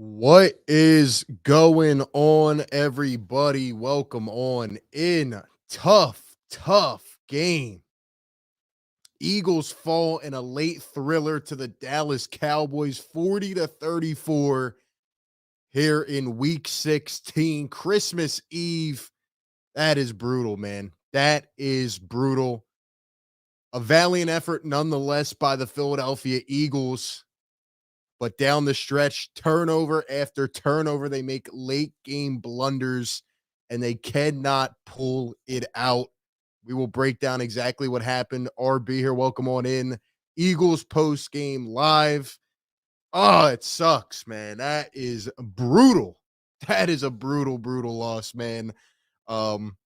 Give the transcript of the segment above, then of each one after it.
What is going on, everybody? Welcome on in. Tough game. Eagles fall in a late thriller to the Dallas Cowboys 40-34 here in week 16, Christmas Eve. That is brutal, man. That is brutal. A valiant effort nonetheless by the Philadelphia Eagles. But down the stretch, turnover after turnover, they make late game blunders and they cannot pull it out. We will break down exactly what happened. RB here. Welcome on in. Eagles post game live. Oh, it sucks, man. That is brutal. That is a brutal loss, man. Um,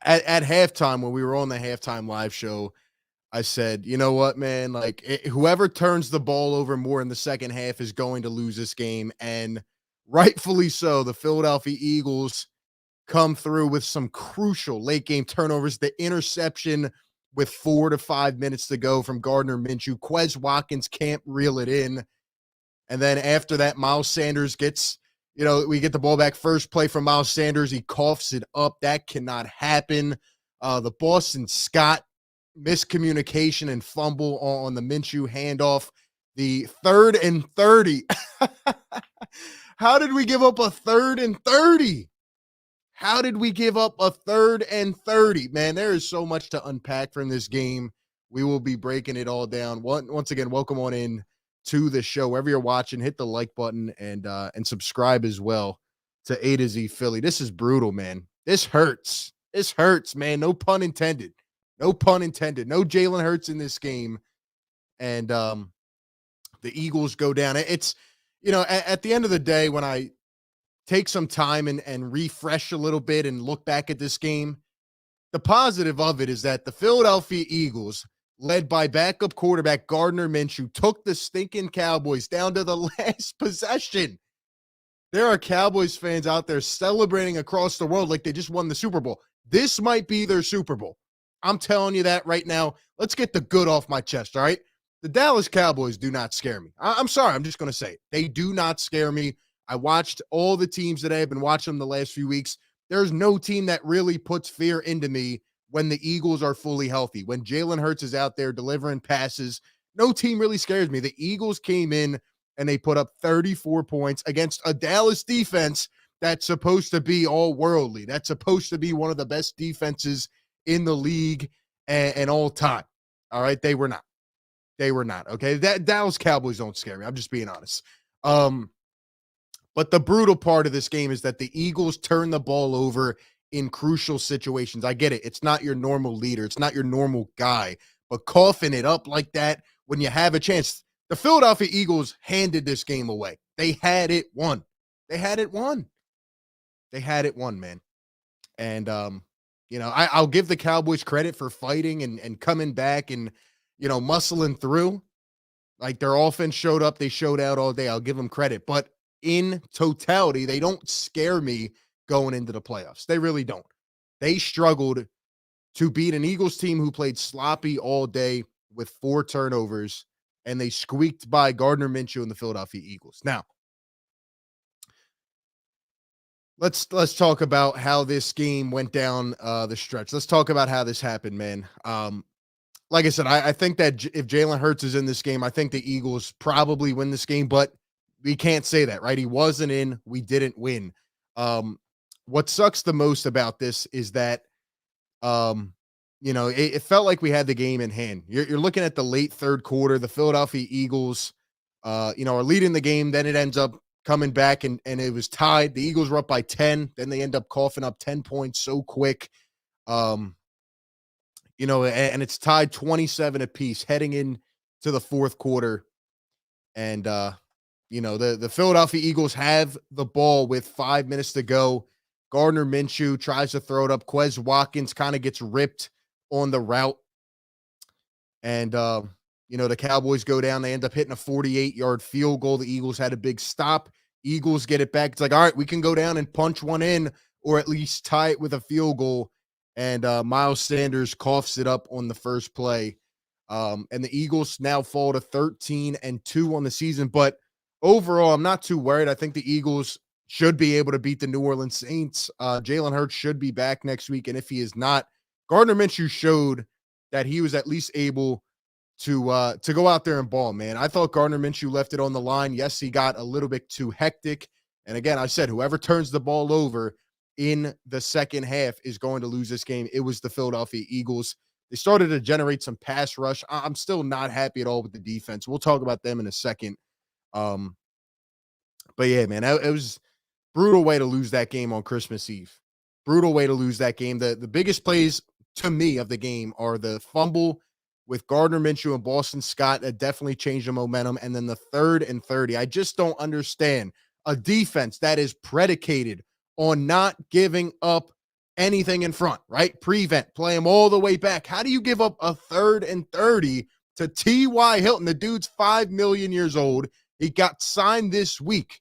at halftime, when we were on the halftime live show, I said, you know what, man? Like, whoever turns the ball over more in the second half is going to lose this game. And rightfully so. The Philadelphia Eagles come through with some crucial late game turnovers. The interception with 4 to 5 minutes to go from Gardner Minshew. Quez Watkins can't reel it in. And then after that, Miles Sanders gets, we get the ball back. First play from Miles Sanders. He coughs it up. That cannot happen. The Boston Scott miscommunication and fumble on the Minshew handoff. The 3rd and 30. How did we give up a 3rd and 30? How did we give up a 3rd and 30? Man, there is so much to unpack from this game. We will be breaking it all down. Once again, welcome on in to the show. Wherever you're watching, hit the like button and subscribe as well to A to Z Philly. This is brutal, man. This hurts. This hurts, man. No pun intended. No pun intended. No Jalen Hurts in this game. And the Eagles go down. It's, at the end of the day, when I take some time and refresh a little bit and look back at this game, the positive of it is that the Philadelphia Eagles, led by backup quarterback Gardner Minshew, took the stinking Cowboys down to the last possession. There are Cowboys fans out there celebrating across the world like they just won the Super Bowl. This might be their Super Bowl. I'm telling you that right now. Let's get the good off my chest, all right? The Dallas Cowboys do not scare me. I'm sorry. I'm just going to say it. They do not scare me. I watched all the teams today. I've been watching them the last few weeks. There's no team that really puts fear into me when the Eagles are fully healthy. When Jalen Hurts is out there delivering passes, no team really scares me. The Eagles came in and they put up 34 points against a Dallas defense that's supposed to be all worldly. That's supposed to be one of the best defenses in the league and all time. All right. They were not. They were not. Okay. That Dallas Cowboys don't scare me. I'm just being honest. But the brutal part of this game is that the Eagles turn the ball over in crucial situations. I get it. It's not your normal leader. It's not your normal guy, but coughing it up like that when you have a chance. The Philadelphia Eagles handed this game away. They had it won. They had it won. They had it won, man. And, I'll give the Cowboys credit for fighting and coming back and, muscling through. Like, their offense showed up. They showed out all day. I'll give them credit. But in totality, they don't scare me going into the playoffs. They really don't. They struggled to beat an Eagles team who played sloppy all day with 4 turnovers, and they squeaked by Gardner Minshew and the Philadelphia Eagles. Now, let's talk about how this game went down the stretch. Let's talk about how this happened, man. Like I said, I think that if Jalen Hurts is in this game, I think the Eagles probably win this game, but we can't say that, right? He wasn't in. We didn't win. What sucks the most about this is that, it felt like we had the game in hand. You're looking at the late third quarter. The Philadelphia Eagles, are leading the game. Then it ends up coming back and it was tied. The Eagles were up by 10. Then they end up coughing up 10 points so quick. And it's tied 27 apiece heading into the fourth quarter. And, the Philadelphia Eagles have the ball with 5 minutes to go. Gardner Minshew tries to throw it up. Quez Watkins kind of gets ripped on the route. And, the Cowboys go down. They end up hitting a 48-yard field goal. The Eagles had a big stop. Eagles get it back. It's like, all right, we can go down and punch one in or at least tie it with a field goal. And Miles Sanders coughs it up on the first play. And the Eagles now fall to 13-2 on the season. But overall, I'm not too worried. I think the Eagles should be able to beat the New Orleans Saints. Jalen Hurts should be back next week, and if he is not, Gardner Minshew showed that he was at least able to go out there and ball, man. I thought Gardner Minshew left it on the line. Yes, he got a little bit too hectic. And again, I said whoever turns the ball over in the second half is going to lose this game. It was the Philadelphia Eagles. They started to generate some pass rush. I'm still not happy at all with the defense. We'll talk about them in a second. Um, but yeah, man, it was brutal way to lose that game on Christmas Eve. Brutal way to lose that game. The biggest plays to me of the game are the fumble with Gardner Minshew and Boston Scott that definitely changed the momentum. And then the 3rd and 30. I just don't understand a defense that is predicated on not giving up anything in front, right? Prevent, play them all the way back. How do you give up a 3rd and 30 to T.Y. Hilton? The dude's 5 million years old. He got signed this week.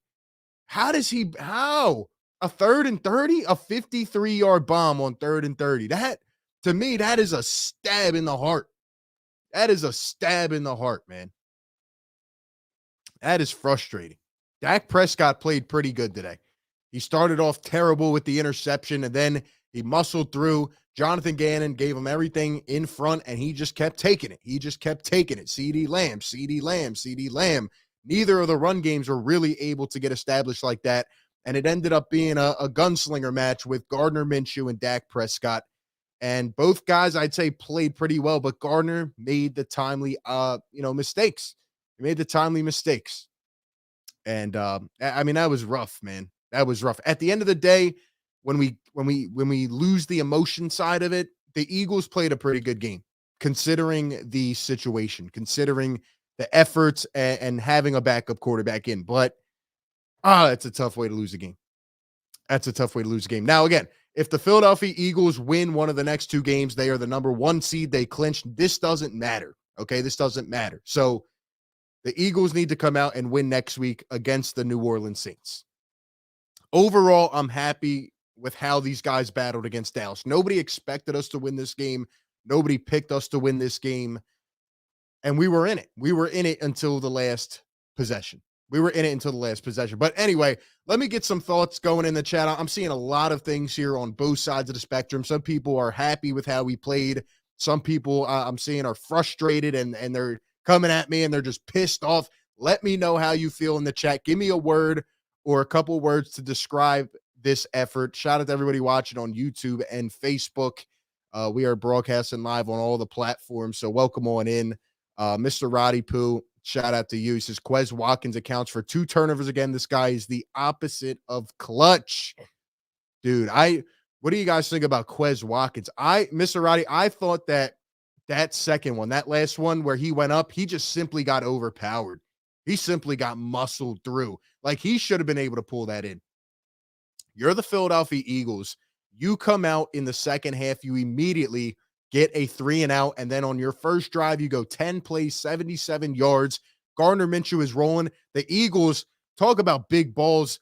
How? A 3rd and 30? A 53-yard bomb on 3rd and 30. That, to me, that is a stab in the heart. That is a stab in the heart, man. That is frustrating. Dak Prescott played pretty good today. He started off terrible with the interception, and then he muscled through. Jonathan Gannon gave him everything in front, and he just kept taking it. CeeDee Lamb, CeeDee Lamb. Neither of the run games were really able to get established like that, and it ended up being a gunslinger match with Gardner Minshew and Dak Prescott. And both guys, I'd say, played pretty well, but Gardner made the timely, mistakes. He made the timely mistakes. And I mean, that was rough, man. That was rough. At the end of the day, when we lose the emotion side of it, the Eagles played a pretty good game, considering the situation, considering the efforts and having a backup quarterback in. But it's a tough way to lose a game. That's a tough way to lose a game. Now, again, if the Philadelphia Eagles win one of the next 2 games, they are the number 1 seed. They clinched. This doesn't matter. Okay, this doesn't matter. So the Eagles need to come out and win next week against the New Orleans Saints. Overall, I'm happy with how these guys battled against Dallas. Nobody expected us to win this game. Nobody picked us to win this game. And we were in it. We were in it until the last possession. But anyway, let me get some thoughts going in the chat. I'm seeing a lot of things here on both sides of the spectrum. Some people are happy with how we played. Some people I'm seeing are frustrated and they're coming at me and they're just pissed off. Let me know how you feel in the chat. Give me a word or a couple words to describe this effort. Shout out to everybody watching on YouTube and Facebook. We are broadcasting live on all the platforms, so welcome on in. Mr. Roddy Poo, shout out to you. He says Quez Watkins accounts for 2 turnovers again. This guy is the opposite of clutch. Dude, what do you guys think about Quez Watkins? Mr. Roddy, I thought that second one, that last one where he went up, he just simply got overpowered. He simply got muscled through. Like, he should have been able to pull that in. You're the Philadelphia Eagles. You come out in the second half, you immediately get a 3 and out, and then on your first drive, you go 10 plays, 77 yards. Gardner Minshew is rolling. The Eagles, talk about big balls,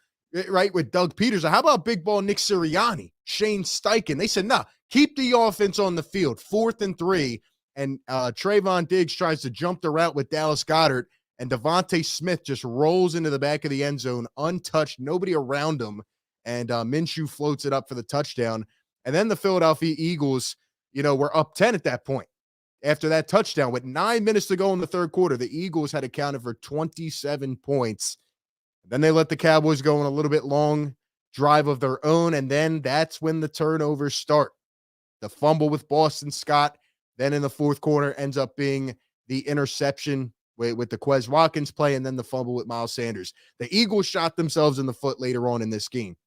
right, with Doug Peterson. How about big ball Nick Sirianni, Shane Steichen? They said, nah, keep the offense on the field. 4th and 3, and Trayvon Diggs tries to jump the route with Dallas Goedert, and Devontae Smith just rolls into the back of the end zone, untouched, nobody around him, and Minshew floats it up for the touchdown. And then the Philadelphia Eagles, were up 10 at that point. After that touchdown, with 9 minutes to go in the third quarter, the Eagles had accounted for 27 points. Then they let the Cowboys go on a little bit long drive of their own, and then that's when the turnovers start. The fumble with Boston Scott, then in the fourth quarter ends up being the interception with the Quez Watkins play, and then the fumble with Miles Sanders. The Eagles shot themselves in the foot later on in this game.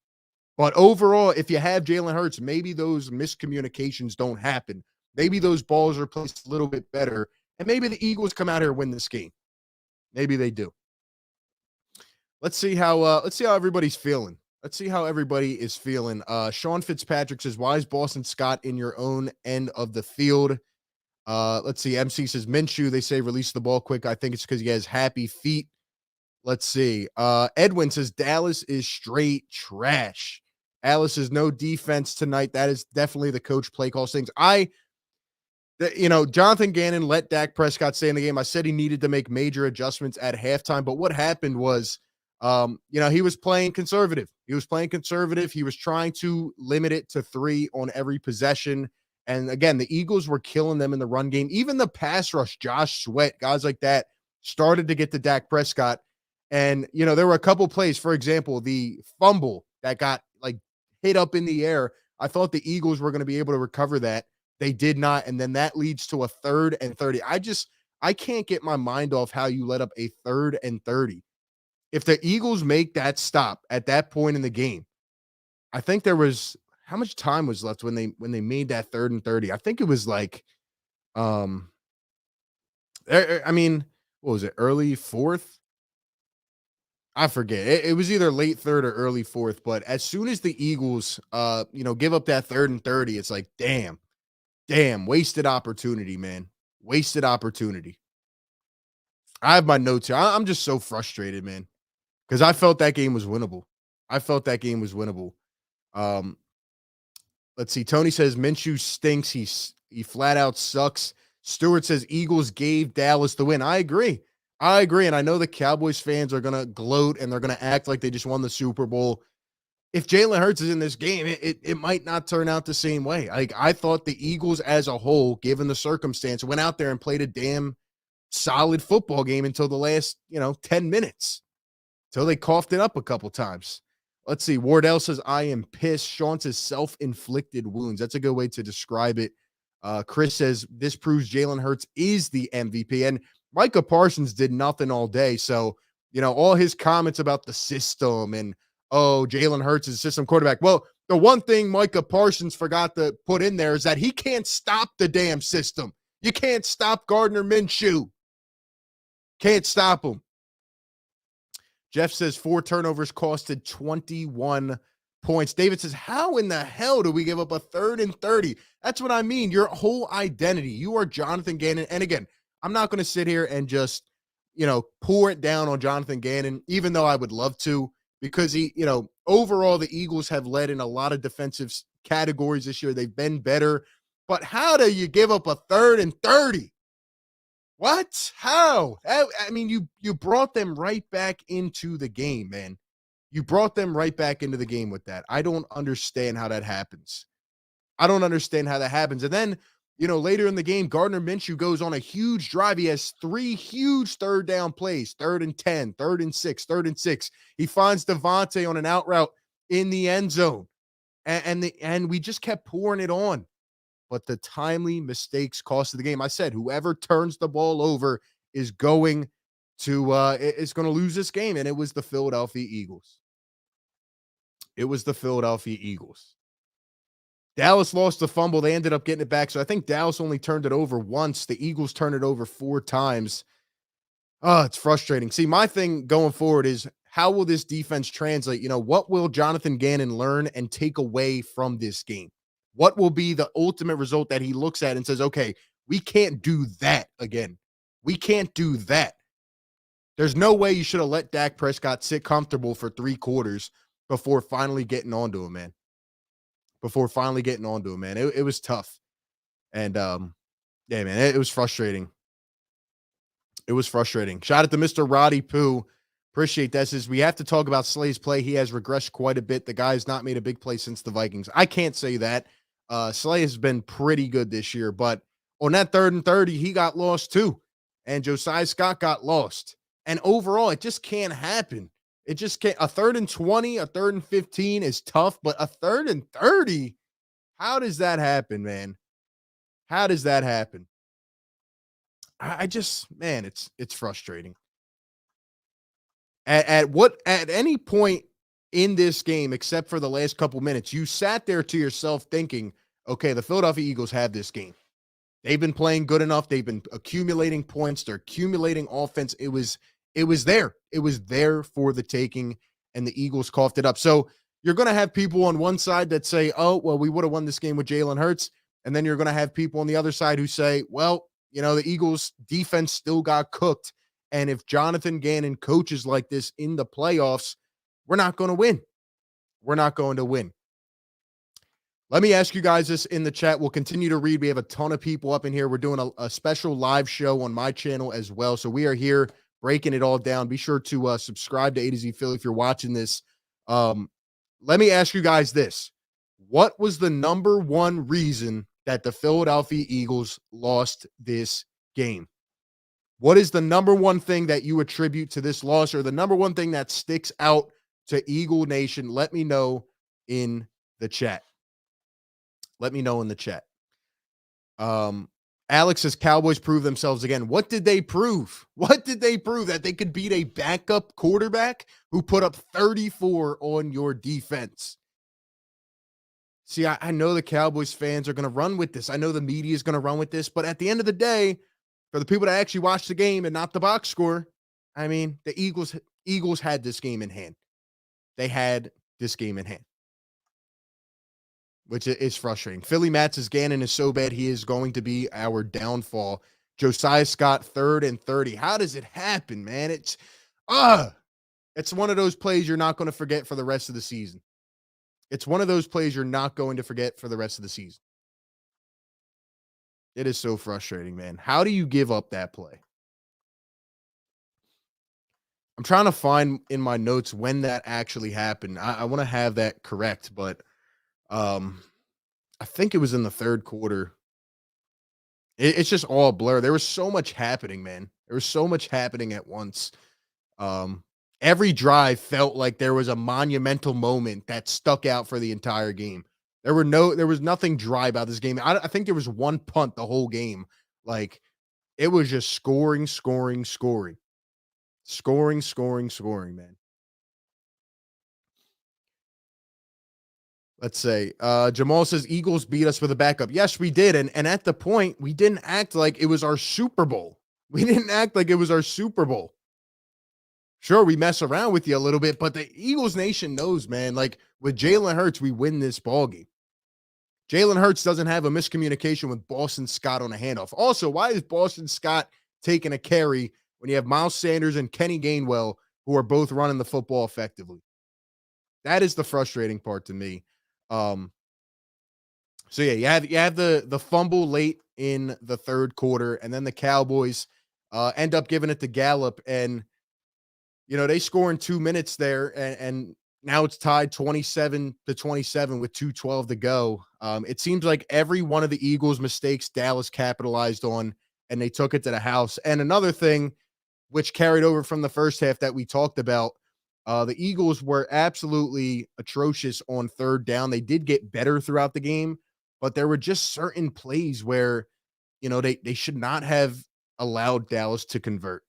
But overall, if you have Jalen Hurts, maybe those miscommunications don't happen. Maybe those balls are placed a little bit better, and maybe the Eagles come out here and win this game. Maybe they do. Let's see how everybody's feeling. Let's see how everybody is feeling. Sean Fitzpatrick says, why is Boston Scott in your own end of the field? Let's see. MC says, Minshew, they say release the ball quick. I think it's because he has happy feet. Let's see. Edwin says, Dallas is straight trash. Alice says, no defense tonight. That is definitely the coach play calls things. Jonathan Gannon let Dak Prescott stay in the game. I said he needed to make major adjustments at halftime, but what happened was, he was playing conservative. He was playing conservative. He was trying to limit it to 3 on every possession. And again, the Eagles were killing them in the run game. Even the pass rush, Josh Sweat, guys like that, started to get to Dak Prescott. And, there were a couple plays, for example, the fumble that got like hit up in the air. I thought the Eagles were going to be able to recover that. They did not. And then that leads to a 3rd and 30. I can't get my mind off how you let up a 3rd and 30. If the Eagles make that stop at that point in the game, I think there was how much time was left when they made that 3rd and 30? I think it was like, I mean, what was it? Early 4th? I forget. It was either late 3rd or early 4th, but as soon as the Eagles, give up that 3rd and 30, it's like, damn, wasted opportunity, man. Wasted opportunity. I have my notes here. I'm just so frustrated, man, because I felt that game was winnable. Um, let's see. Tony says Minshew stinks. He flat out sucks. Stewart says Eagles gave Dallas the win. I agree. And I know the Cowboys fans are going to gloat and they're going to act like they just won the Super Bowl. If Jalen Hurts is in this game, it might not turn out the same way. Like, I thought the Eagles as a whole, given the circumstance, went out there and played a damn solid football game until the last, 10 minutes, till they coughed it up a couple times. Let's see. Wardell says, I am pissed. Sean says self-inflicted wounds. That's a good way to describe it. Chris says this proves Jalen Hurts is the MVP. And Micah Parsons did nothing all day. So, all his comments about the system and, oh, Jalen Hurts is a system quarterback. Well, the one thing Micah Parsons forgot to put in there is that he can't stop the damn system. You can't stop Gardner Minshew. Can't stop him. Jeff says 4 turnovers costed 21 points. David says, how in the hell do we give up a 3rd and 30? That's what I mean. Your whole identity. You are Jonathan Gannon. And again, I'm not going to sit here and just, pour it down on Jonathan Gannon, even though I would love to, because he, overall, the Eagles have led in a lot of defensive categories this year. They've been better. But how do you give up a 3rd and 30? What? How? I mean, you brought them right back into the game, man. You brought them right back into the game with that. I don't understand how that happens. And then, later in the game, Gardner Minshew goes on a huge drive. He has 3 huge 3rd down plays, 3rd and 10, 3rd and 6, 3rd and 6. He finds Devontae on an out route in the end zone. And we just kept pouring it on. But the timely mistakes cost the game. I said, whoever turns the ball over is going to lose this game. And it was the Philadelphia Eagles. Dallas lost the fumble. They ended up getting it back. So I think Dallas only turned it over once. The Eagles turned it over 4 times. Oh, it's frustrating. See, my thing going forward is, how will this defense translate? What will Jonathan Gannon learn and take away from this game? What will be the ultimate result that he looks at and says, okay, we can't do that again. We can't do that. There's no way you should have let Dak Prescott sit comfortable for 3 quarters before finally getting onto him, man. It was tough. And, yeah, man, it was frustrating. Shout out to Mr. Roddy Poo. Appreciate that. Says we have to talk about Slay's play. He has regressed quite a bit. The guy has not made a big play since the Vikings. I can't say that. Slay has been pretty good this year, but on that 3rd and 30, he got lost too. And Josiah Scott got lost. And overall, it just can't happen. It just can't. A 3rd and 20, a 3rd and 15 is tough, but a 3rd and 30, how does that happen, man? How does that happen? I just, man, it's frustrating. At any point in this game, except for the last couple minutes, you sat there to yourself thinking, okay, the Philadelphia Eagles have this game. They've been playing good enough. They've been accumulating points. They're accumulating offense. It was there. It was there for the taking, and the Eagles coughed it up. So you're going to have people on one side that say, oh, well, we would have won this game with Jalen Hurts. And then you're going to have people on the other side who say, well, the Eagles defense still got cooked. And if Jonathan Gannon coaches like this in the playoffs, we're not going to win. Let me ask you guys this in the chat. We'll continue to read. We have a ton of people up in here. We're doing a special live show on my channel as well. So we are here breaking it all down. Be sure to subscribe to A to Z Philly if you're watching this. Um, Let me ask you guys this. What was the number one reason that the Philadelphia Eagles lost this game? What is the number one thing that you attribute to this loss, or the number one thing that sticks out to Eagle Nation? Let me know in the chat. Let me know in the chat. Alex says Cowboys prove themselves again. What did they prove? What did they prove? That they could beat a backup quarterback who put up 34 on your defense. See, I know the Cowboys fans are going to run with this. I know the media is going to run with this. But at the end of the day, for the people that actually watch the game and not the box score, I mean, the Eagles had this game in hand. They had this game in hand, which is frustrating. Philly Matt's Gannon is so bad he is going to be our downfall. Josiah Scott, 3rd and 30. How does it happen, man? It's one of those plays you're not going to forget for the rest of the season. It's one of those plays you're not going to forget for the rest of the season. It is so frustrating, man. How do you give up that play? I'm trying to find in my notes when that actually happened. I want to have that correct, but I think it was in the third quarter. It's just all blur. There was so much happening, man. There was so much happening at once. Every drive felt like there was a monumental moment that stuck out for the entire game. There was nothing dry about this game. I think there was one punt the whole game. Like, it was just scoring, man. Let's say Jamal says Eagles beat us with a backup. Yes, we did. And at the point, we didn't act like it was our Super Bowl. We didn't act like it was our Super Bowl. Sure, we mess around with you a little bit, but the Eagles Nation knows, man, like with Jalen Hurts, we win this ball game. Jalen Hurts doesn't have a miscommunication with Boston Scott on a handoff. Also, why is Boston Scott taking a carry when you have Miles Sanders and Kenny Gainwell, who are both running the football effectively? That is the frustrating part to me. So yeah, you have the fumble late in the third quarter, and then the Cowboys end up giving it to Gallup, and they score in 2 minutes there, and now it's tied 27-27 with 2:12 to go. It seems like every one of the Eagles' mistakes Dallas capitalized on, and they took it to the house. And another thing, which carried over from the first half that we talked about, the Eagles were absolutely atrocious on third down. They did get better throughout the game, but there were just certain plays where, they should not have allowed Dallas to convert.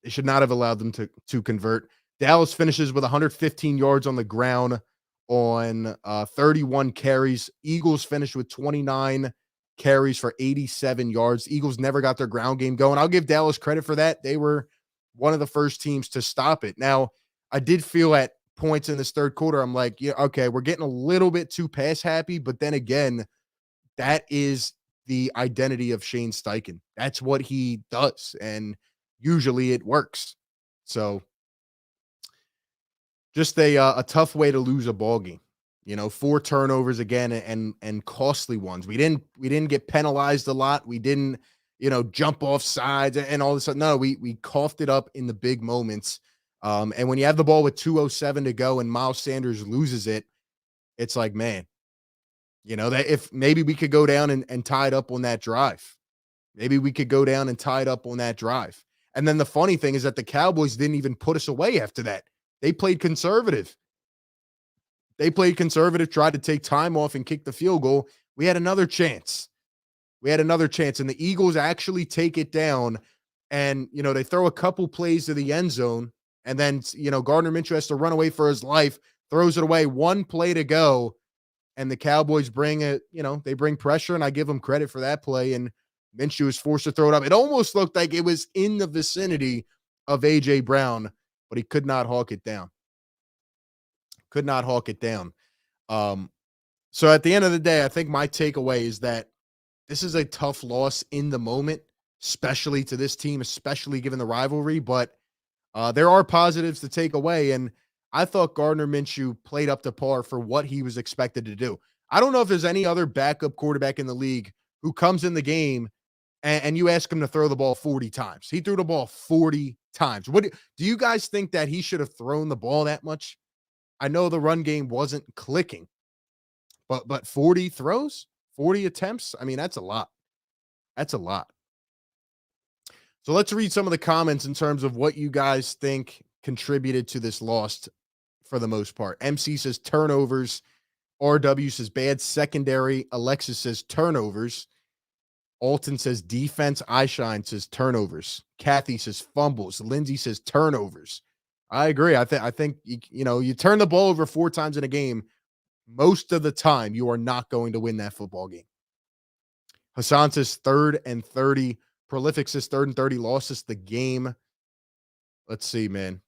They should not have allowed them to convert. Dallas finishes with 115 yards on the ground on 31 carries. Eagles finished with 29 carries for 87 yards. Eagles never got their ground game going. I'll give Dallas credit for that. They were one of the first teams to stop it. Now, I did feel at points in this third quarter, I'm like, yeah, okay, we're getting a little bit too pass happy. But then again, that is the identity of Shane Steichen. That's what he does. And usually it works. So just a tough way to lose a ball game. 4 turnovers again, and costly ones. We didn't get penalized a lot. We didn't, jump off sides and all this stuff. No, we coughed it up in the big moments. And when you have the ball with 2:07 to go and Miles Sanders loses it, it's like, man, that if maybe we could go down and tie it up on that drive. Maybe we could go down and tie it up on that drive. And then the funny thing is that the Cowboys didn't even put us away after that. They played conservative. Tried to take time off and kick the field goal. We had another chance. And the Eagles actually take it down. And, they throw a couple plays to the end zone. And then, Gardner Minshew has to run away for his life, throws it away, 1 play to go. And the Cowboys bring pressure, and I give them credit for that play. And Minshew was forced to throw it up. It almost looked like it was in the vicinity of A.J. Brown, but he could not hawk it down. So at the end of the day, I think my takeaway is that this is a tough loss in the moment, especially to this team, especially given the rivalry. But there are positives to take away. And I thought Gardner Minshew played up to par for what he was expected to do. I don't know if there's any other backup quarterback in the league who comes in the game and you ask him to throw the ball 40 times. He threw the ball 40 times. What do you guys think that he should have thrown the ball that much? I know the run game wasn't clicking, but 40 throws, 40 attempts. I mean, that's a lot. That's a lot. So let's read some of the comments in terms of what you guys think contributed to this loss for the most part. MC says turnovers. RW says bad secondary. Alexis says turnovers. Alton says defense. Eyeshine says turnovers. Kathy says fumbles. Lindsay says turnovers. I agree. I think you turn the ball over 4 times in a game, most of the time you are not going to win that football game. Hassan says 3rd and 30. Prolific says 3rd and 30. Lost us the game. Let's see, man.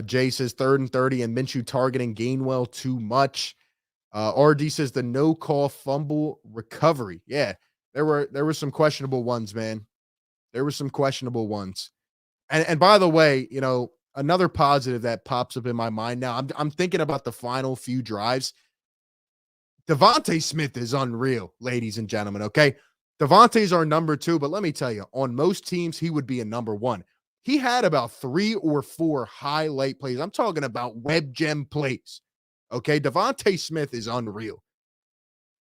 Jay says 3rd and 30 and Minshew targeting Gainwell too much. RD says the no call fumble recovery. Yeah, there were some questionable ones, man. There were some questionable ones. And by the way, another positive that pops up in my mind now, I'm thinking about the final few drives. Devontae Smith is unreal, ladies and gentlemen, okay? Devontae's our number 2, but let me tell you, on most teams, he would be a number 1. He had about 3 or 4 highlight plays. I'm talking about web gem plays, okay? Devontae Smith is unreal.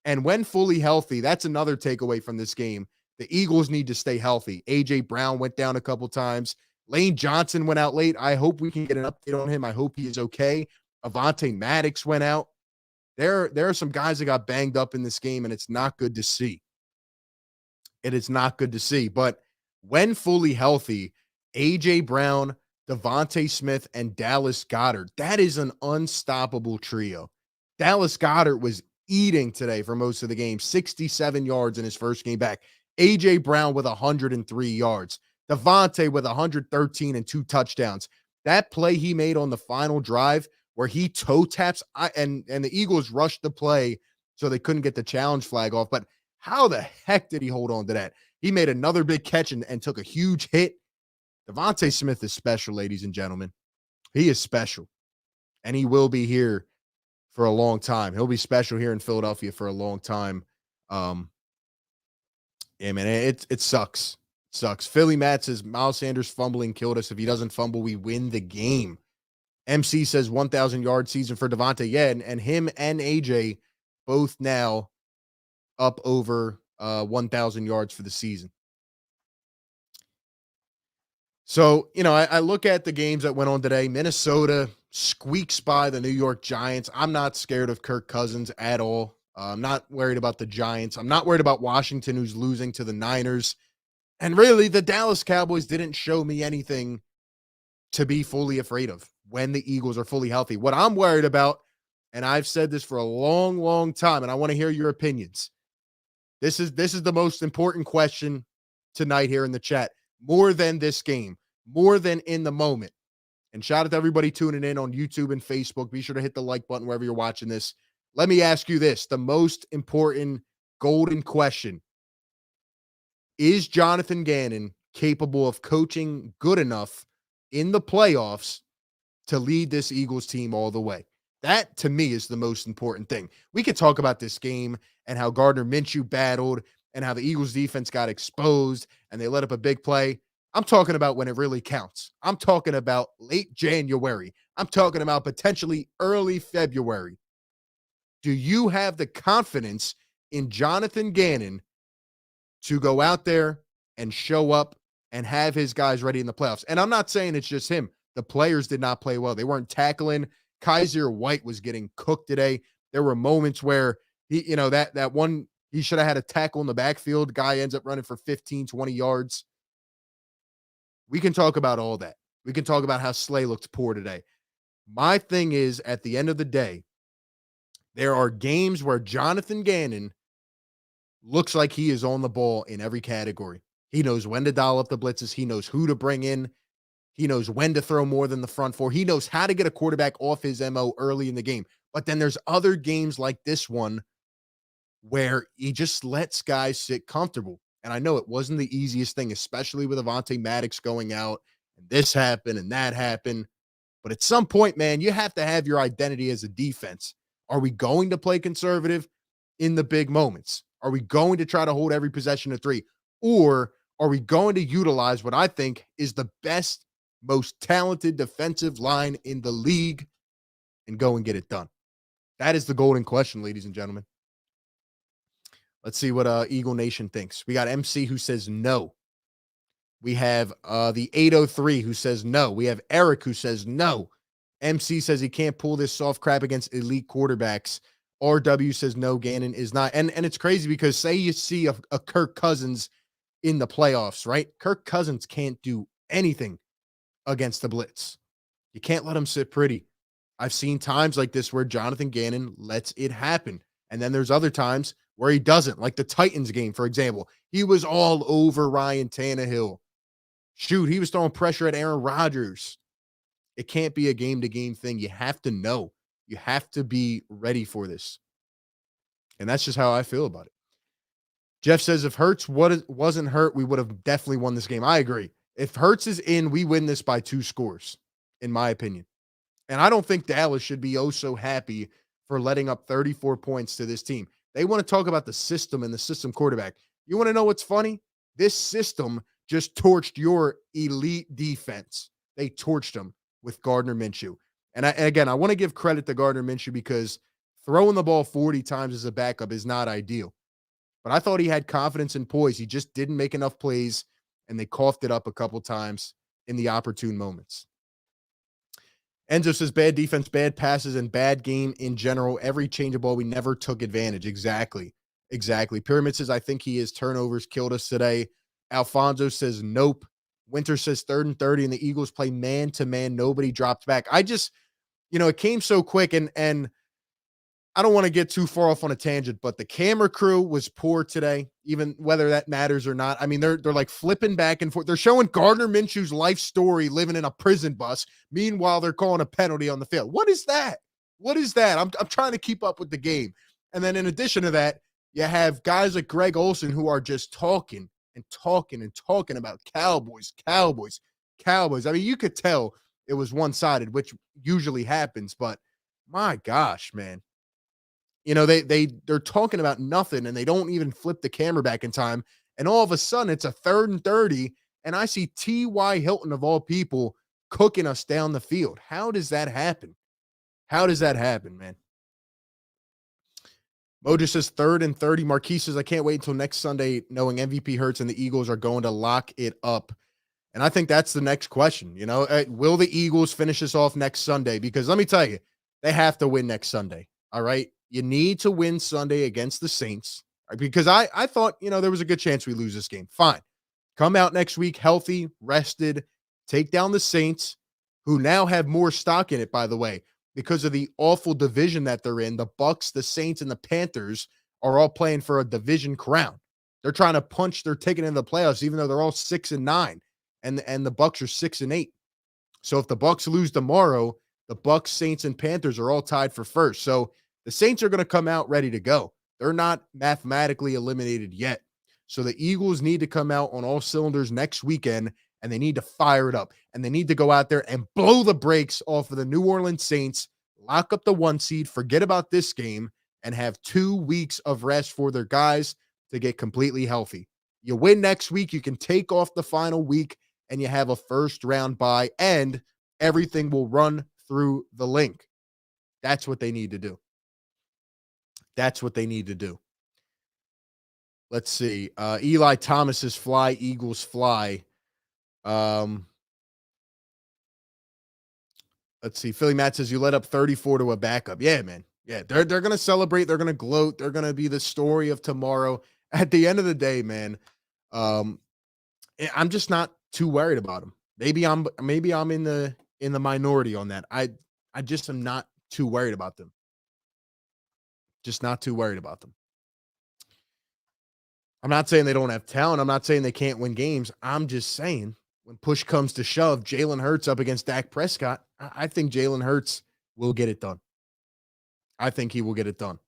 And when fully healthy, that's another takeaway from this game. The Eagles need to stay healthy. A.J. Brown went down a couple times. Lane Johnson went out late. I hope we can get an update on him. I hope he is okay. Avonte Maddox went out. There are some guys that got banged up in this game, and it's not good to see. It is not good to see. But when fully healthy, A.J. Brown, Devontae Smith, and Dallas Goedert, that is an unstoppable trio. Dallas Goedert was eating today for most of the game, 67 yards in his first game back. A.J. Brown with 103 yards. Devontae with 113 and 2 touchdowns. That play he made on the final drive where he toe taps, and the Eagles rushed the play so they couldn't get the challenge flag off. But how the heck did he hold on to that? He made another big catch and took a huge hit. Devontae Smith is special, ladies and gentlemen. He is special, and he will be here for a long time. He'll be special here in Philadelphia for a long time. Yeah, man, it sucks. It sucks. Philly Matt says Miles Sanders fumbling killed us. If he doesn't fumble, we win the game. MC says 1,000 yard season for Devontae. Yeah, and him and AJ both now up over 1,000 yards for the season. So, I look at the games that went on today. Minnesota squeaks by the New York Giants. I'm not scared of Kirk Cousins at all. I'm not worried about the Giants. I'm not worried about Washington, who's losing to the Niners. And really, the Dallas Cowboys didn't show me anything to be fully afraid of when the Eagles are fully healthy. What I'm worried about, and I've said this for a long, long time, and I want to hear your opinions. This is the most important question tonight here in the chat, more than this game, more than in the moment. And shout out to everybody tuning in on YouTube and Facebook. Be sure to hit the like button wherever you're watching this. Let me ask you this, the most important golden question. Is Jonathan Gannon capable of coaching good enough in the playoffs to lead this Eagles team all the way? That, to me, is the most important thing. We could talk about this game and how Gardner Minshew battled and how the Eagles defense got exposed and they let up a big play. I'm talking about when it really counts. I'm talking about late January. I'm talking about potentially early February. Do you have the confidence in Jonathan Gannon to go out there and show up and have his guys ready in the playoffs? And I'm not saying it's just him. The players did not play well. They weren't tackling. Kaiser White was getting cooked today. There were moments where he, that one, he should have had a tackle in the backfield. Guy ends up running for 15, 20 yards. We can talk about all that. We can talk about how Slay looked poor today. My thing is, at the end of the day, there are games where Jonathan Gannon looks like he is on the ball in every category. He knows when to dial up the blitzes. He knows who to bring in. He knows when to throw more than the front four. He knows how to get a quarterback off his MO early in the game. But then there's other games like this one where he just lets guys sit comfortable. And I know it wasn't the easiest thing, especially with Avonte Maddox going out, and this happened and that happened. But at some point, man, you have to have your identity as a defense. Are we going to play conservative? in the big moments? Are we going to try to hold every possession to 3? Or are we going to utilize what I think is the best, most talented defensive line in the league and go and get it done? That is the golden question, ladies and gentlemen. Let's see what Eagle Nation thinks. We got MC who says no. We have the 803 who says no. We have Eric who says no. MC says he can't pull this soft crap against elite quarterbacks. RW says no, Gannon is not. And it's crazy because say you see a Kirk Cousins in the playoffs, right? Kirk Cousins can't do anything against the blitz. You can't let him sit pretty. I've seen times like this where Jonathan Gannon lets it happen. And then there's other times where he doesn't, like the Titans game, for example. He was all over Ryan Tannehill. Shoot, he was throwing pressure at Aaron Rodgers. It can't be a game-to-game thing. You have to know. You have to be ready for this. And that's just how I feel about it. Jeff says if Hurts wasn't hurt, we would have definitely won this game. I agree. If Hurts is in, we win this by 2 scores, in my opinion. And I don't think Dallas should be oh so happy for letting up 34 points to this team. They want to talk about the system and the system quarterback. You want to know what's funny? This system just torched your elite defense. They torched them with Gardner Minshew. And I want to give credit to Gardner Minshew because throwing the ball 40 times as a backup is not ideal. But I thought he had confidence and poise. He just didn't make enough plays, and they coughed it up a couple times in the opportune moments. Enzo says bad defense, bad passes, and bad game in general. Every change of ball, we never took advantage. Exactly. Pyramid says, I think he is turnovers killed us today. Alfonso says, nope. Winter says 3rd and 30, and the Eagles play man-to-man. Nobody dropped back. I just, it came so quick, and I don't want to get too far off on a tangent, but the camera crew was poor today, even whether that matters or not. I mean, they're like flipping back and forth. They're showing Gardner Minshew's life story living in a prison bus. Meanwhile, they're calling a penalty on the field. What is that? I'm trying to keep up with the game. And then in addition to that, you have guys like Greg Olson who are just talking about Cowboys. I mean, you could tell it was one-sided, which usually happens, but my gosh, man. They're talking about nothing, and they don't even flip the camera back in time. And all of a sudden, it's a 3rd and 30, and I see T.Y. Hilton, of all people, cooking us down the field. How does that happen? Man? Mojo says 3rd and 30. Marquise says, I can't wait until next Sunday knowing MVP Hurts and the Eagles are going to lock it up. And I think that's the next question. Will the Eagles finish this off next Sunday? Because let me tell you, they have to win next Sunday. All right. You need to win Sunday against the Saints, right? Because I thought, there was a good chance we lose this game. Fine. Come out next week healthy, rested, take down the Saints, who now have more stock in it, by the way, because of the awful division that they're in. The Bucks, the Saints, and the Panthers are all playing for a division crown. They're trying to punch their ticket into the playoffs, even though they're all 6-9, and the Bucks are 6-8. So if the Bucks lose tomorrow, the Bucks, Saints, and Panthers are all tied for first. So the Saints are going to come out ready to go. They're not mathematically eliminated yet. So the Eagles need to come out on all cylinders next weekend, and they need to fire it up. And they need to go out there and blow the brakes off of the New Orleans Saints, lock up the 1 seed, forget about this game, and have 2 weeks of rest for their guys to get completely healthy. You win next week, you can take off the final week, and you have a first-round bye, and everything will run through the link. That's what they need to do. Let's see. Eli Thomas is fly, Eagles fly. Let's see. Philly Matt says you let up 34 to a backup. Yeah, man. Yeah, they're going to celebrate. They're going to gloat. They're going to be the story of tomorrow. At the end of the day, man, I'm just not too worried about them. Maybe I'm in the minority on that. I just am not too worried about them. Just not too worried about them. I'm not saying they don't have talent. I'm not saying they can't win games. I'm just saying when push comes to shove, Jalen Hurts up against Dak Prescott, I think Jalen Hurts will get it done. I think he will get it done.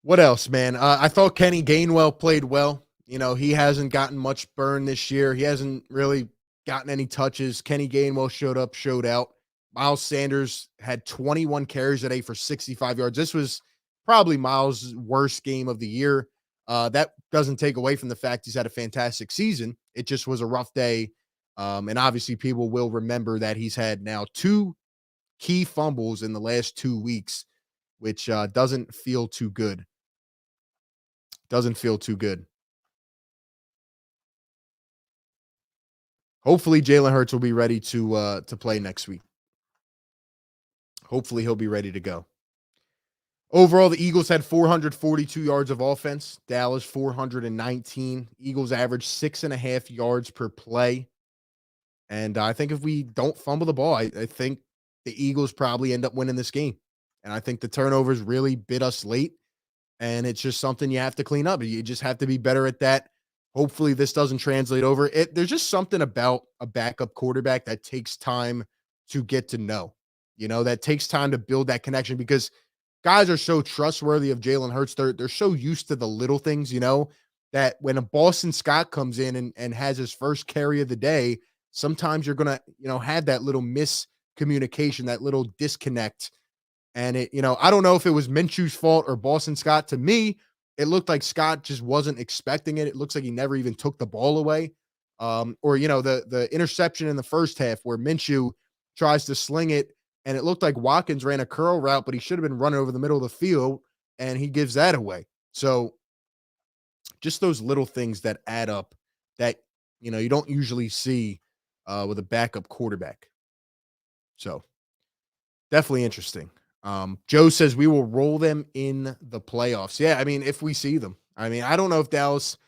What else, man? I thought Kenny Gainwell played well. He hasn't gotten much burn this year. He hasn't really gotten any touches. Kenny Gainwell showed up, showed out. Miles Sanders had 21 carries today for 65 yards. This was probably Miles' worst game of the year. That doesn't take away from the fact he's had a fantastic season. It just was a rough day. And obviously, people will remember that he's had now two key fumbles in the last 2 weeks, which doesn't feel too good. Doesn't feel too good. Hopefully, Jalen Hurts will be ready to play next week. Hopefully, he'll be ready to go. Overall, the Eagles had 442 yards of offense. Dallas 419. Eagles averaged 6.5 yards per play. And I think if we don't fumble the ball, I think the Eagles probably end up winning this game. And I think the turnovers really bit us late. And it's just something you have to clean up. You just have to be better at that. Hopefully, this doesn't translate over. There's just something about a backup quarterback that takes time to get to know. That takes time to build that connection because guys are so trustworthy of Jalen Hurts. They're so used to the little things, that when a Boston Scott comes in and has his first carry of the day, sometimes you're gonna, have that little miscommunication, that little disconnect. And I don't know if it was Minshew's fault or Boston Scott. To me, it looked like Scott just wasn't expecting it. It looks like he never even took the ball away. Or the interception in the first half where Minshew tries to sling it, and it looked like Watkins ran a curl route, but he should have been running over the middle of the field, and he gives that away. So just those little things that add up that you don't usually see with a backup quarterback. So definitely interesting. Joe says we will roll them in the playoffs. Yeah, I mean, if we see them. I mean, I don't know if Dallas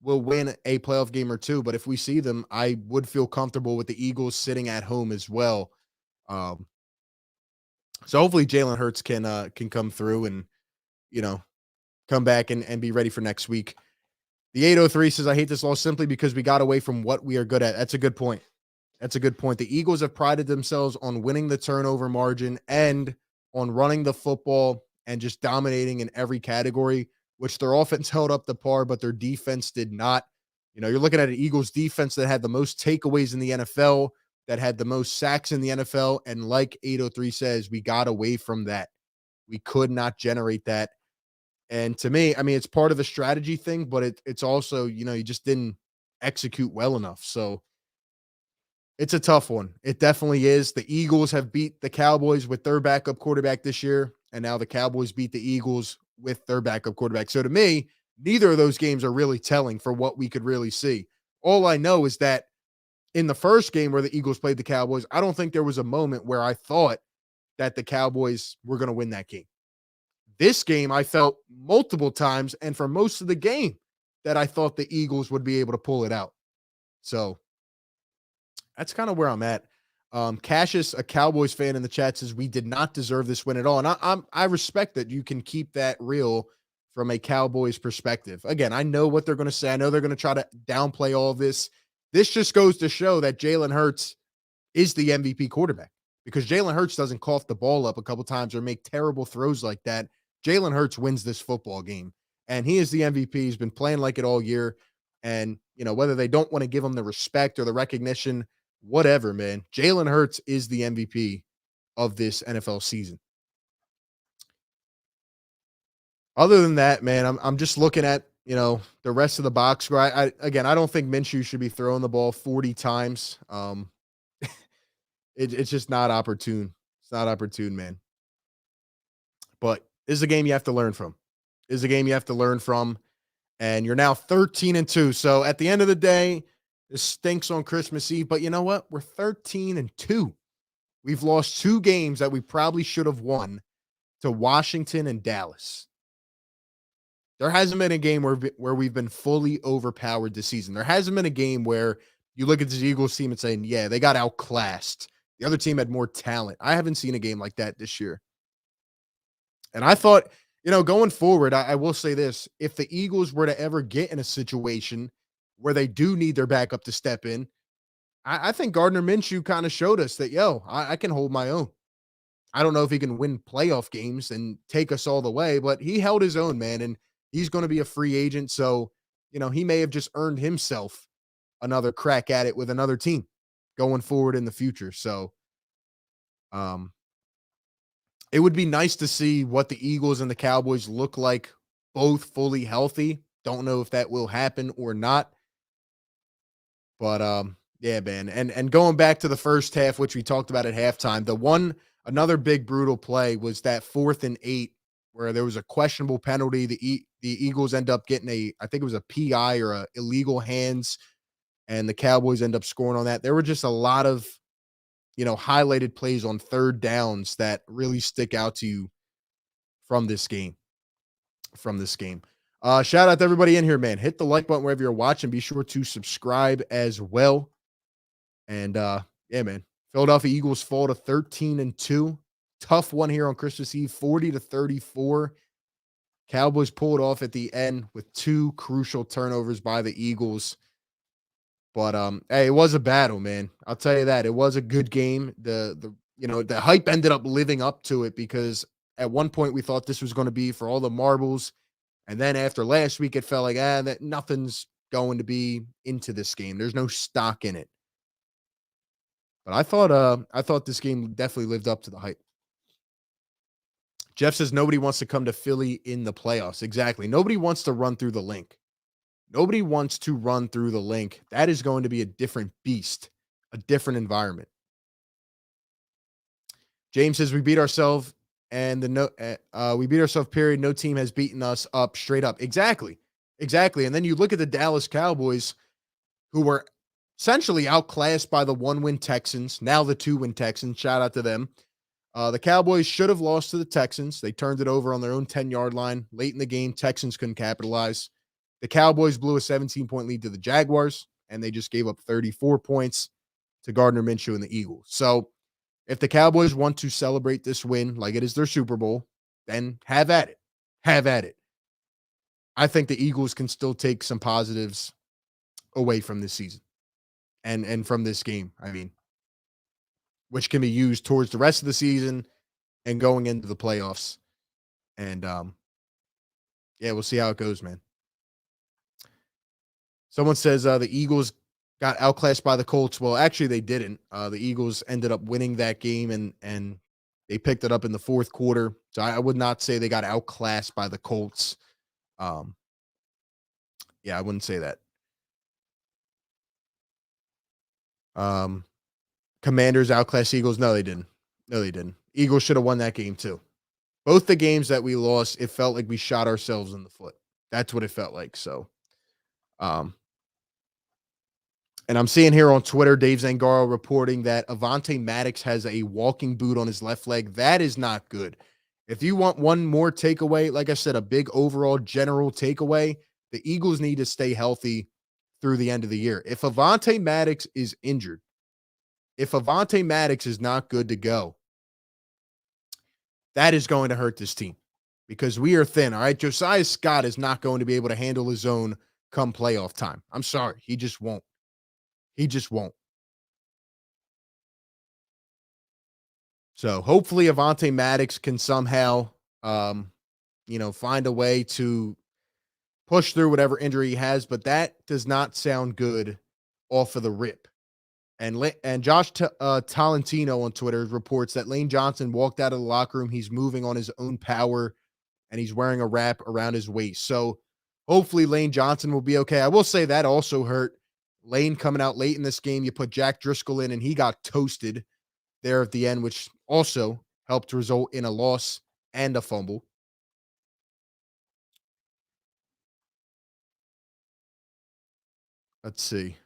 will win a playoff game or two, but if we see them, I would feel comfortable with the Eagles sitting at home as well. Um, so hopefully Jalen Hurts can come through and you know come back and be ready for next week. The 803 says I hate this loss simply because we got away from what we are good at. That's a good point. That's a good point. The Eagles have prided themselves on winning the turnover margin and on running the football and just dominating in every category, which their offense held up the par, but their defense did not. You're looking at an Eagles defense that had the most takeaways in the NFL, that had the most sacks in the NFL. And like 803 says, we got away from that. We could not generate that. And to me, I mean, it's part of the strategy thing, but it's also, you just didn't execute well enough. So it's a tough one. It definitely is. The Eagles have beat the Cowboys with their backup quarterback this year, and now the Cowboys beat the Eagles with their backup quarterback. So to me, neither of those games are really telling for what we could really see. All I know is that in the first game where the Eagles played the Cowboys, I don't think there was a moment where I thought that the Cowboys were going to win that game. This game, I felt multiple times, and for most of the game, that I thought the Eagles would be able to pull it out. So that's kind of where I'm at. Cassius, a Cowboys fan in the chat, says we did not deserve this win at all, and I respect that you can keep that real from a Cowboys perspective. Again, I know what they're going to say. I know they're going to try to downplay all of this. This just goes to show that Jalen Hurts is the MVP quarterback because Jalen Hurts doesn't cough the ball up a couple times or make terrible throws like that. Jalen Hurts wins this football game, and he is the MVP. He's been playing like it all year, and whether they don't want to give him the respect or the recognition, whatever, man. Jalen Hurts is the MVP of this NFL season. Other than that, man, I'm just looking at the rest of the box score. I don't think Minshew should be throwing the ball 40 times. It's just not opportune. It's not opportune, man. But this is a game you have to learn from. This is a game you have to learn from, and you're now 13-2. So at the end of the day, this stinks on Christmas Eve. But you know what? We're 13-2. We've lost 2 games that we probably should have won to Washington and Dallas. There hasn't been a game where we've been fully overpowered this season. There hasn't been a game where you look at this Eagles team and saying, yeah, they got outclassed. The other team had more talent. I haven't seen a game like that this year. And I thought, going forward, I will say this. If the Eagles were to ever get in a situation where they do need their backup to step in, I think Gardner Minshew kind of showed us that, I can hold my own. I don't know if he can win playoff games and take us all the way, but he held his own, man, and he's going to be a free agent. So, he may have just earned himself another crack at it with another team going forward in the future. So Um, it would be nice to see what the Eagles and the Cowboys look like both fully healthy. Don't know if that will happen or not. But yeah, man. And going back to the first half, which we talked about at halftime, another big brutal play was that 4th and 8 where there was a questionable penalty. The Eagles end up getting I think it was a PI or a illegal hands, and the Cowboys end up scoring on that. There were just a lot of highlighted plays on third downs that really stick out to you from this game. From this game. Shout out to everybody in here, man. Hit the like button wherever you're watching. Be sure to subscribe as well. And yeah, man. Philadelphia Eagles fall to 13-2. Tough one here on Christmas Eve, 40-34. Cowboys pulled off at the end with two crucial turnovers by the Eagles. But hey, it was a battle, man. I'll tell you that. It was a good game. The hype ended up living up to it because at one point we thought this was going to be for all the marbles. And then after last week, it felt like that nothing's going to be into this game. There's no stock in it. But I thought this game definitely lived up to the hype. Jeff says nobody wants to come to Philly in the playoffs. Exactly. Nobody wants to run through the link. Nobody wants to run through the link. That is going to be a different beast, a different environment. James says we beat ourselves we beat ourselves, period. No team has beaten us up straight up. Exactly. Exactly. And then you look at the Dallas Cowboys, who were essentially outclassed by the 1-win Texans, now the 2-win Texans. Shout out to them. The Cowboys should have lost to the Texans. They turned it over on their own 10-yard line. Late in the game, Texans couldn't capitalize. The Cowboys blew a 17-point lead to the Jaguars, and they just gave up 34 points to Gardner Minshew and the Eagles. So if the Cowboys want to celebrate this win like it is their Super Bowl, then have at it. Have at it. I think the Eagles can still take some positives away from this season and from this game, I mean, which can be used towards the rest of the season and going into the playoffs. And yeah, we'll see how it goes, man. Someone says the Eagles got outclassed by the Colts. Well, actually, they didn't. The Eagles ended up winning that game, and they picked it up in the fourth quarter. So I would not say they got outclassed by the Colts. Yeah, I wouldn't say that. Commanders outclassed Eagles. No, they didn't. No, they didn't. Eagles should have won that game too. Both the games that we lost, it felt like we shot ourselves in the foot. That's what it felt like. So, and I'm seeing here on Twitter, Dave Zangaro reporting that Avonte Maddox has a walking boot on his left leg. That is not good. If you want one more takeaway, like I said, a big overall general takeaway, the Eagles need to stay healthy through the end of the year. If Avonte Maddox is injured, if Avonte Maddox is not good to go, that is going to hurt this team because we are thin. All right. Josiah Scott is not going to be able to handle his own come playoff time. I'm sorry. He just won't. He just won't. So hopefully Avonte Maddox can somehow, find a way to push through whatever injury he has, but that does not sound good off of the rip. And Josh Tolentino on Twitter reports that Lane Johnson walked out of the locker room. He's moving on his own power, and he's wearing a wrap around his waist. So hopefully Lane Johnson will be okay. I will say that also hurt. Lane coming out late in this game. You put Jack Driscoll in, and he got toasted there at the end, which also helped result in a loss and a fumble. Let's see.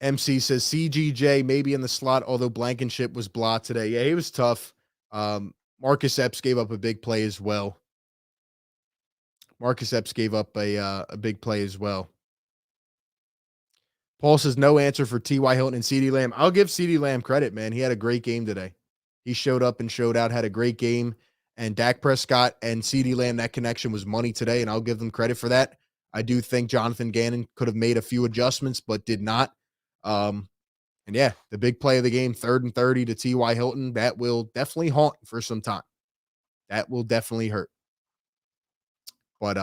MC says CGJ maybe in the slot, although Blankenship was blah today. Yeah, he was tough. Marcus Epps gave up a big play as well. Marcus Epps gave up a big play as well. Paul says no answer for T.Y. Hilton and CeeDee Lamb. I'll give CeeDee Lamb credit, man. He had a great game today. He showed up and showed out, had a great game. And Dak Prescott and CeeDee Lamb, that connection was money today, and I'll give them credit for that. I do think Jonathan Gannon could have made a few adjustments, but did not. And yeah, the big play of the game, 3rd and 30 to T.Y. Hilton, that will definitely haunt for some time. That will definitely hurt. But,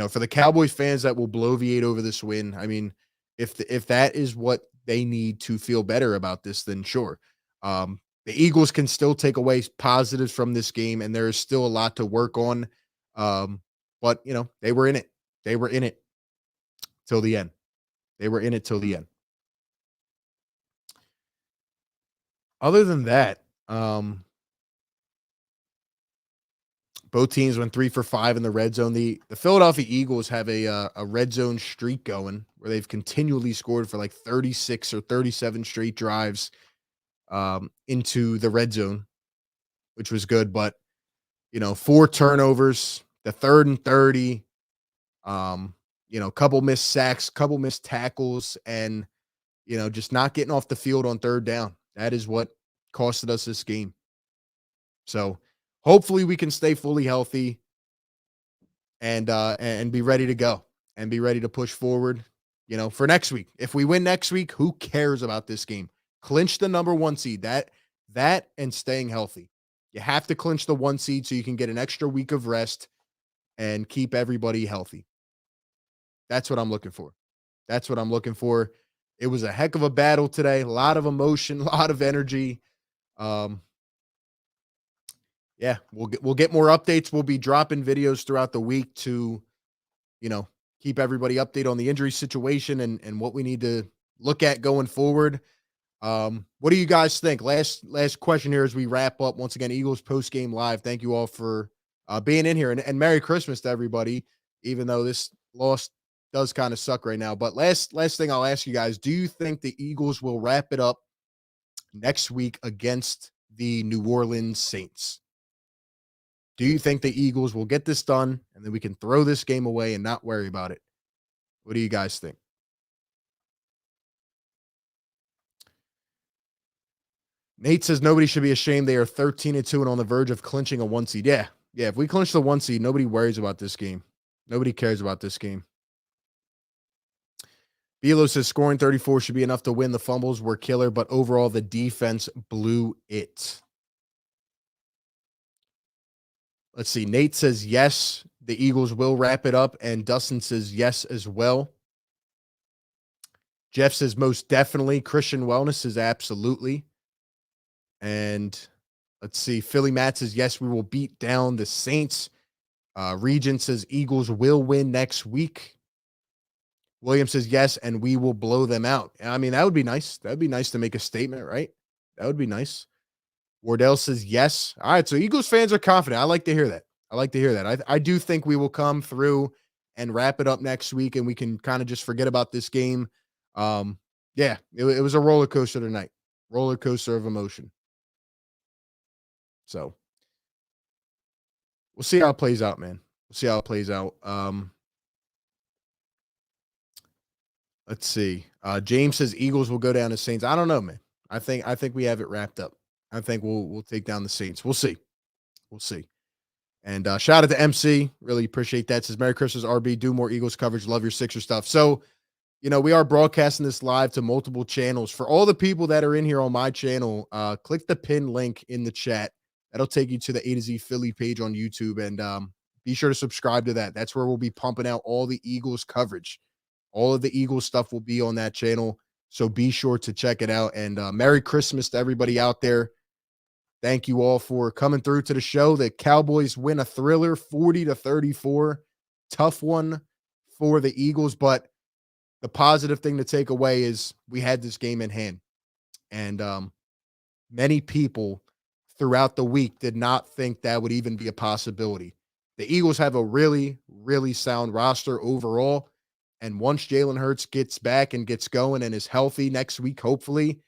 for the Cowboys fans that will bloviate over this win, I mean, If that is what they need to feel better about this, then sure. The Eagles can still take away positives from this game, and there is still a lot to work on. But they were in it. They were in it till the end. They were in it till the end. Other than that, both teams went 3 for 5 in the red zone. The Philadelphia Eagles have a red zone streak going where they've continually scored for like 36 or 37 straight drives into the red zone, which was good. But 4 turnovers, the 3rd and 30, couple missed sacks, couple missed tackles, and just not getting off the field on 3rd down. That is what costed us this game. So hopefully we can stay fully healthy and be ready to go and be ready to push forward, for next week. If we win next week, who cares about this game? Clinch the number 1 seed. That and staying healthy. You have to clinch the 1 seed so you can get an extra week of rest and keep everybody healthy. That's what I'm looking for. That's what I'm looking for. It was a heck of a battle today. A lot of emotion, a lot of energy. Yeah, we'll get more updates. We'll be dropping videos throughout the week to, keep everybody updated on the injury situation and what we need to look at going forward. What do you guys think? Last question here as we wrap up. Once again, Eagles Postgame Live. Thank you all for being in here, and Merry Christmas to everybody, even though this loss does kind of suck right now. But last thing I'll ask you guys, do you think the Eagles will wrap it up next week against the New Orleans Saints? Do you think the Eagles will get this done and then we can throw this game away and not worry about it? What do you guys think? Nate says nobody should be ashamed. They are 13-2 and on the verge of clinching a 1 seed. Yeah. If we clinch the 1 seed, nobody worries about this game. Nobody cares about this game. Belo says scoring 34 should be enough to win. The fumbles were killer, but overall the defense blew it. Let's see. Nate says yes, the Eagles will wrap it up, and Dustin says yes as well. Jeff says most definitely. Christian Wellness says absolutely. And let's see. Philly Matt says yes, we will beat down the Saints. Regent says Eagles will win next week. William says yes, and we will blow them out. I mean, that would be nice. That would be nice to make a statement, right? That would be nice. Wardell says yes. All right, so Eagles fans are confident. I like to hear that. I do think we will come through and wrap it up next week, and we can kind of just forget about this game. It was a roller coaster tonight. Roller coaster of emotion. So we'll see how it plays out, man. We'll see how it plays out. Let's see. James says Eagles will go down to Saints. I don't know, man. I think we have it wrapped up. I think we'll take down the Saints. We'll see. And shout out to MC. Really appreciate that. Says Merry Christmas, RB. Do more Eagles coverage. Love your Sixer stuff. So, we are broadcasting this live to multiple channels. For all the people that are in here on my channel, click the pin link in the chat. That'll take you to the A to Z Philly page on YouTube. And be sure to subscribe to that. That's where we'll be pumping out all the Eagles coverage. All of the Eagles stuff will be on that channel. So be sure to check it out. And Merry Christmas to everybody out there. Thank you all for coming through to the show. The Cowboys win a thriller 40-34. Tough one for the Eagles, but the positive thing to take away is we had this game in hand. And many people throughout the week did not think that would even be a possibility. The Eagles have a really, really sound roster overall. And once Jalen Hurts gets back and gets going and is healthy next week, hopefully,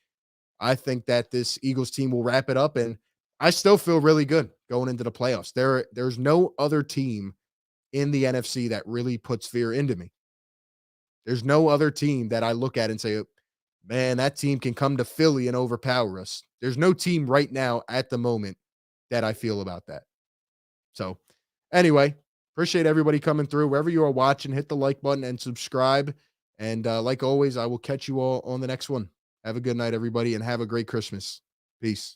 I think that this Eagles team will wrap it up. And I still feel really good going into the playoffs. There's no other team in the NFC that really puts fear into me. There's no other team that I look at and say, man, that team can come to Philly and overpower us. There's no team right now at the moment that I feel about that. So anyway, appreciate everybody coming through. Wherever you are watching, hit the like button and subscribe. And like always, I will catch you all on the next one. Have a good night, everybody, and have a great Christmas. Peace.